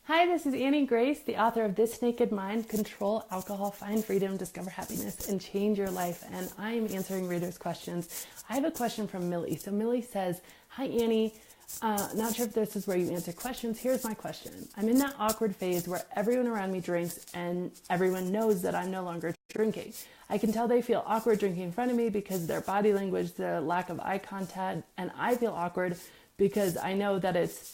Hi, this is Annie Grace, the author of This Naked Mind, Control Alcohol, Find Freedom, Discover Happiness, and Change Your Life. And I am answering readers' questions. I have a question from Millie. So Millie says, hi, Annie. Not sure if this is where you answer questions. Here's my question. I'm in that awkward phase where everyone around me drinks and everyone knows that I'm no longer drinking. I can tell they feel awkward drinking in front of me because of their body language, their lack of eye contact, and I feel awkward because I know that it's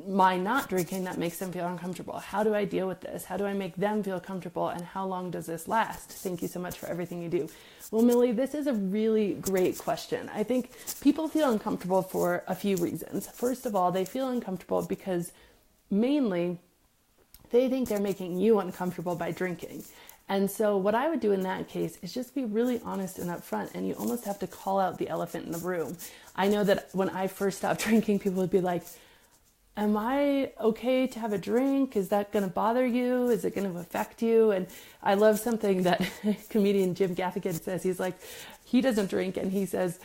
my not drinking that makes them feel uncomfortable. How do I deal with this? How do I make them feel comfortable? And how long does this last? Thank you so much for everything you do. Well, Millie, this is a really great question. I think people feel uncomfortable for a few reasons. First of all, they feel uncomfortable because mainly they think they're making you uncomfortable by drinking. And so what I would do in that case is just be really honest and upfront, and you almost have to call out the elephant in the room. I know that when I first stopped drinking, people would be like, am I okay to have a drink? Is that going to bother you? Is it going to affect you? And I love something that comedian Jim Gaffigan says. He's like, he doesn't drink. And he says,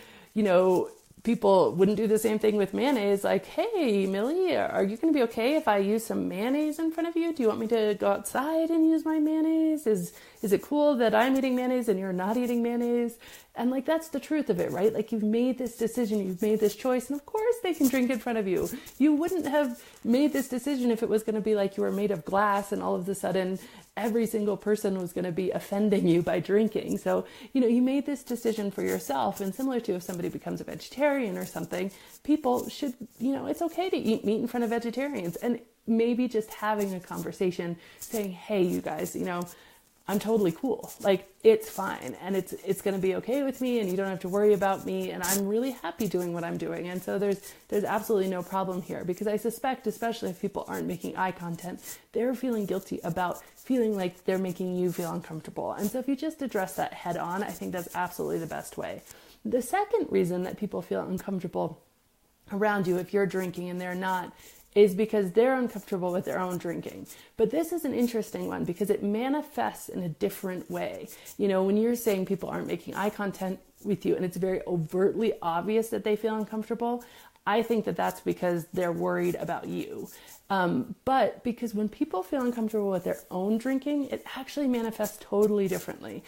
people wouldn't do the same thing with mayonnaise. Like, hey, Millie, are you going to be okay if I use some mayonnaise in front of you? Do you want me to go outside and use my mayonnaise? Is it cool that I'm eating mayonnaise and you're not eating mayonnaise? And like, that's the truth of it, right? Like, you've made this decision, you've made this choice, and of course they can drink in front of you. You wouldn't have made this decision if it was going to be like you were made of glass and all of a sudden every single person was going to be offending you by drinking. So, you made this decision for yourself. And similar to if somebody becomes a vegetarian or something, people should, it's okay to eat meat in front of vegetarians. And maybe just having a conversation saying, hey, you guys, I'm totally cool. Like, it's fine. And it's going to be okay with me, and you don't have to worry about me. And I'm really happy doing what I'm doing. And so there's absolutely no problem here, because I suspect, especially if people aren't making eye contact, they're feeling guilty about feeling like they're making you feel uncomfortable. And so if you just address that head on, I think that's absolutely the best way. The second reason that people feel uncomfortable around you if you're drinking and they're not is because they're uncomfortable with their own drinking. But this is an interesting one because it manifests in a different way. When you're saying people aren't making eye contact with you and it's very overtly obvious that they feel uncomfortable, I think that that's because they're worried about you. But because when people feel uncomfortable with their own drinking, it actually manifests totally differently.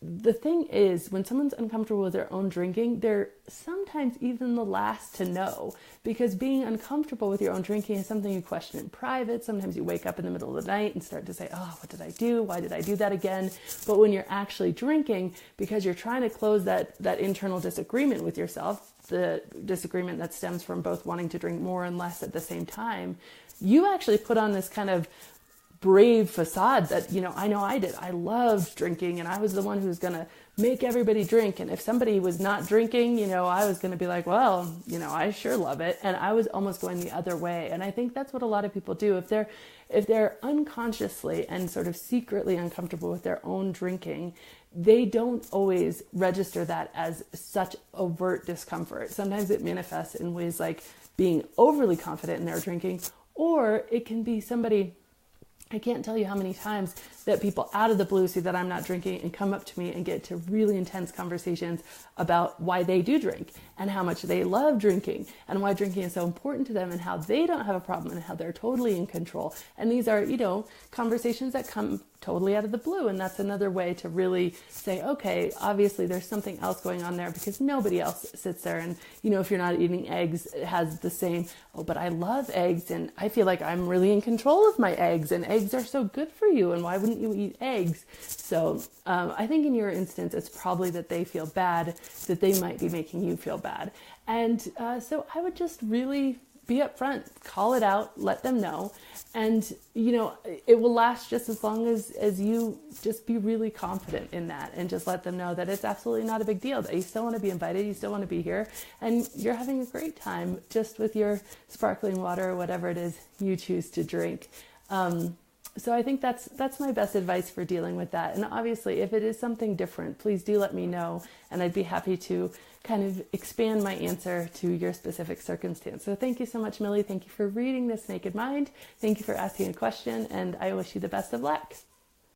The thing is, when someone's uncomfortable with their own drinking, they're sometimes even the last to know, because being uncomfortable with your own drinking is something you question in private. Sometimes you wake up in the middle of the night and start to say, oh, what did I do? Why did I do that again? But when you're actually drinking, because you're trying to close that internal disagreement with yourself, the disagreement that stems from both wanting to drink more and less at the same time, you actually put on this kind of brave facade that, I know I did. I loved drinking, and I was the one who was going to make everybody drink. And if somebody was not drinking, I was going to be like, well, I sure love it. And I was almost going the other way. And I think that's what a lot of people do. If they're unconsciously and sort of secretly uncomfortable with their own drinking, they don't always register that as such overt discomfort. Sometimes it manifests in ways like being overly confident in their drinking, or it can be somebody. I can't tell you how many times that people out of the blue see that I'm not drinking and come up to me and get to really intense conversations about why they do drink and how much they love drinking and why drinking is so important to them and how they don't have a problem and how they're totally in control. And these are, conversations that come totally out of the blue. And that's another way to really say, okay, obviously there's something else going on there, because nobody else sits there and, if you're not eating eggs, it has the same, oh, but I love eggs and I feel like I'm really in control of my eggs, and eggs are so good for you, and why wouldn't you eat eggs? So I think in your instance, it's probably that they feel bad, that they might be making you feel bad. And so I would just really be upfront, call it out, let them know. And, it will last just as long as you just be really confident in that and just let them know that it's absolutely not a big deal, that you still want to be invited, you still want to be here, and you're having a great time just with your sparkling water or whatever it is you choose to drink. So I think that's my best advice for dealing with that. And obviously, if it is something different, please do let me know, and I'd be happy to kind of expand my answer to your specific circumstance. So thank you so much, Millie. Thank you for reading This Naked Mind. Thank you for asking a question, and I wish you the best of luck.